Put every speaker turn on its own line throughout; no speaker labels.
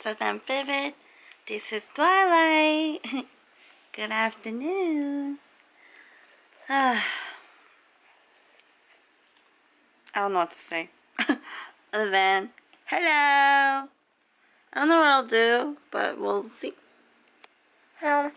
of Am Vivid. This is Twilight. Good afternoon. I don't know what to say. Other than, hello. I don't know what I'll do, but we'll see. Oh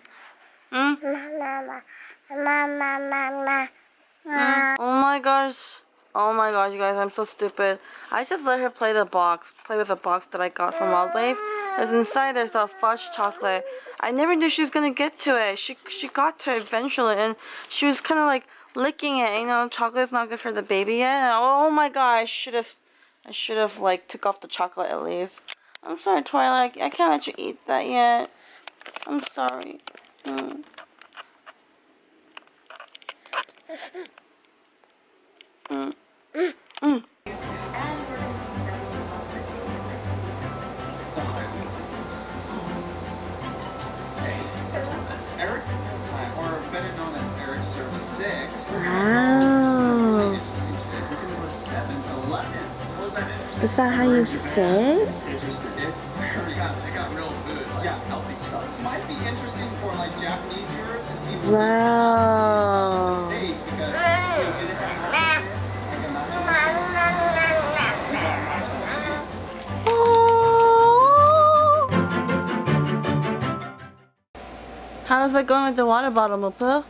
my gosh. Oh my gosh, you guys, I'm so stupid. I just let her play with the box that I got from Wildwave. There's inside there's a fudge chocolate. I never knew she was gonna get to it. She got to it eventually, and she was kind of like licking it. You know, chocolate's not good for the baby yet. And, oh my god, I should have like took off the chocolate at least. I'm sorry, Twilight. I can't let you eat that yet. I'm sorry.
Eric time, or better known as Eric Surf 6.
Wow.
Interesting today. We're going to go 7, 11. What was that interesting?
Is that how you say?
It's very good. They got real food, like healthy stuff. Might be interesting for like Japanese viewers to see what the States, because they didn't have
How's it going with the water bottle, Mupu?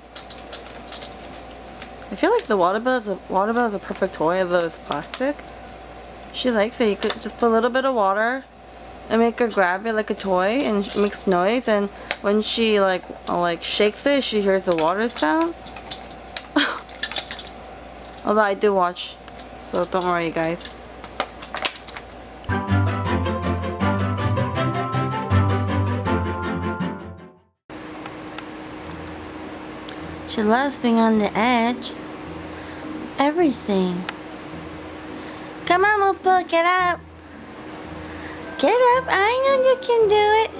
I feel like the water bottle is a perfect toy, although it's plastic. She likes it. You could just put a little bit of water and make her grab it like a toy, and it makes noise. And when she like shakes it, she hears the water sound. Although I do watch, so don't worry, guys. She loves being on the edge. Everything. Come on, Mupu, get up. Get up. I know you can do it.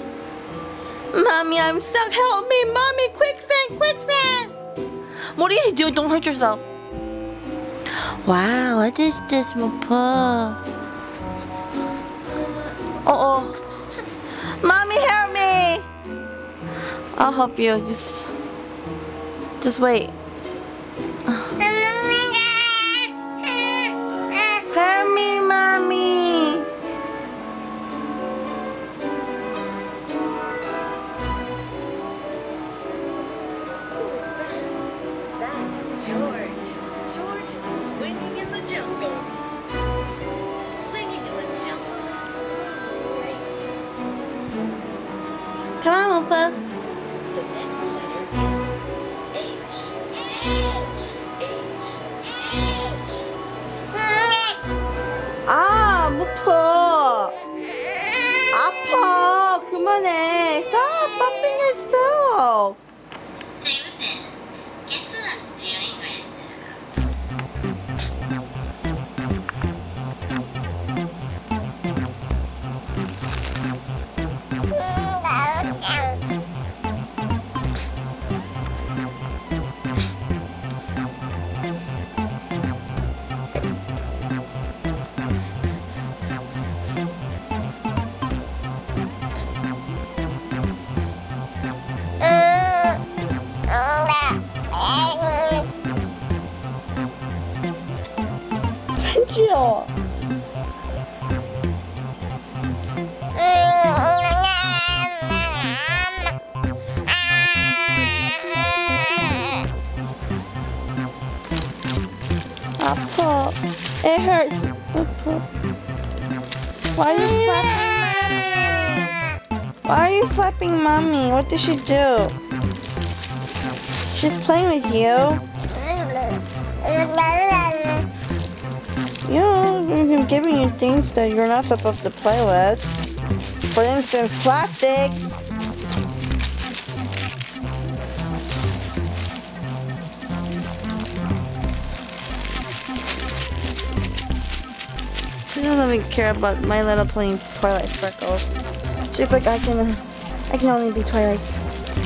Mommy, I'm stuck. Help me, Mommy. Quicksand, quicksand. What are you doing? Don't hurt yourself. Wow, what is this, Mupu? Uh-oh. Mommy, help me. I'll help you. Just wait. Help me, Mommy.
Who's that? That's George. George is swinging in the jungle. Swinging in the jungle is great.
Come on, Mupu.
The next letter is H.
아, Mupu. 아파. 그만해. Stop bumping yourself.
David, guess what I'm doing right
간지러워. 아파. It hurts. Why are you slapping Mommy? Why are you slapping Mommy? What did she do? She's playing with you. You know, I'm giving you things that you're not supposed to play with. For instance, plastic. She doesn't even care about My Little Pony Twilight Sparkles. She's like, I can only be Twilight,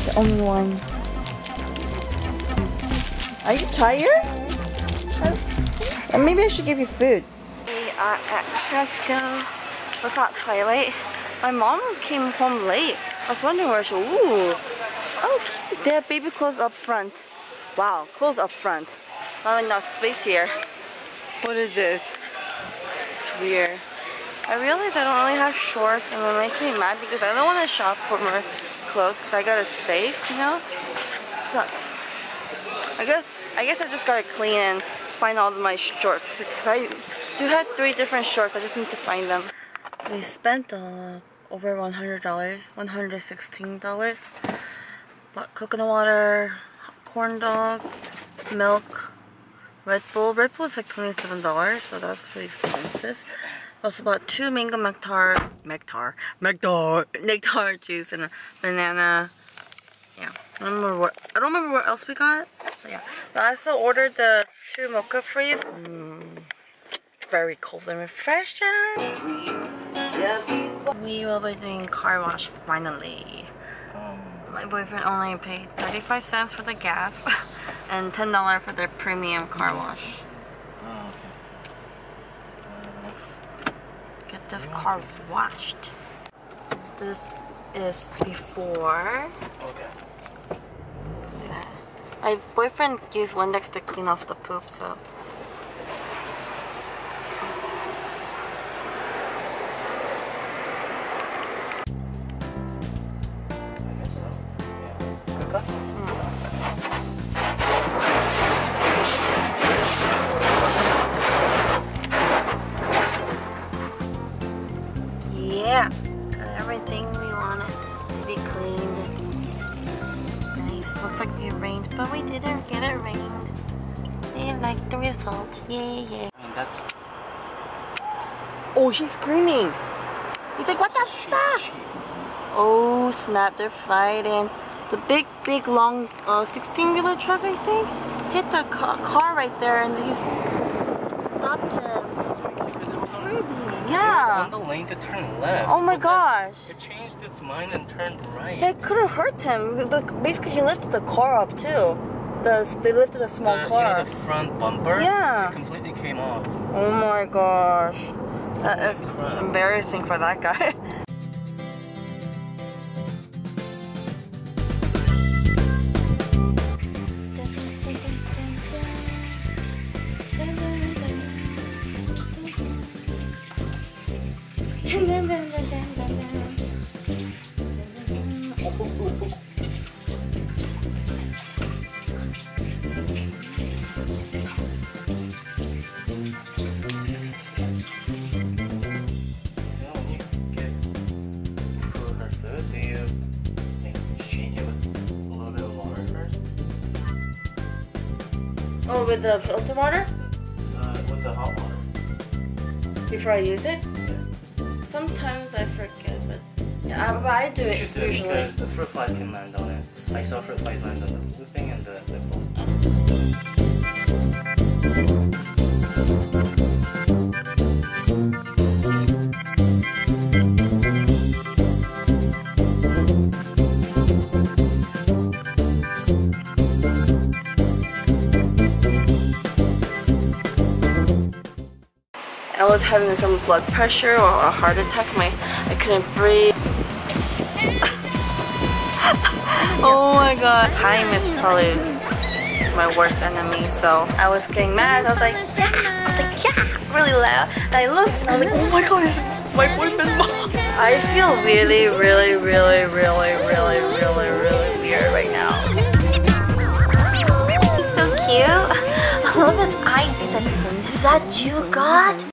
the only one. Are you tired? Or maybe I should give you food. We are at Tesco without Twilight. My mom came home late. I was wondering where she. Ooh. Oh, they have baby clothes up front. Wow, clothes up front. Not enough space here. What is this? It's weird. I realized I don't really have shorts, and it makes me mad because I don't want to shop for more clothes because I gotta save, you know? Sucks. I guess I just gotta clean and find all of my shorts because I do have 3 different shorts. I just need to find them. We spent over $100, $116. Bought coconut water, corn dogs, milk, Red Bull. Red Bull is like $27, so that's pretty expensive. Also bought 2 mango nectar juice and a banana. Yeah, I don't remember what else we got. But yeah, but I also ordered the 2 mocha freeze. Very cold and refreshing. We will be doing car wash finally. My boyfriend only paid 35 cents for the gas and $10 for their premium car wash.
Oh, okay.
Let's get this car washed. This is before.
Okay.
Yeah. My boyfriend used Windex to clean off the poop, so. Yeah, got everything we wanted to be cleaned. Nice. Looks like we rained, but we didn't get it rained. They like the result. Yay, yay.
I mean, that's.
Oh, she's screaming. He's like, what the fuck? Oh snap! They're fighting. The big, long 16-wheeler truck, I think, hit the car right there, and he stopped him. Yeah.
On the lane to turn left.
Oh my gosh.
It changed its mind and turned right.
It could have hurt him. Basically, he lifted the car up too. They lifted a small car.
You know, the front bumper?
Yeah.
It completely came off.
Oh my gosh. That is embarrassing for that guy. Oh, with the filter water?
With the hot water.
Before I use it?
Yeah.
Sometimes I forget, but yeah, but I do it
You should do it
usually.
because the fruit fly can land on it. I saw fruit flies land on the blue thing and the nipple.
I was having some blood pressure or a heart attack. I couldn't breathe. Oh my god. Time is probably my worst enemy. So I was getting mad. I was like, yeah! Really loud. And I looked and I was like, oh my god, it's my boyfriend's mom. I feel really weird right now.
So cute. I love his eyes. He said, is that you, God?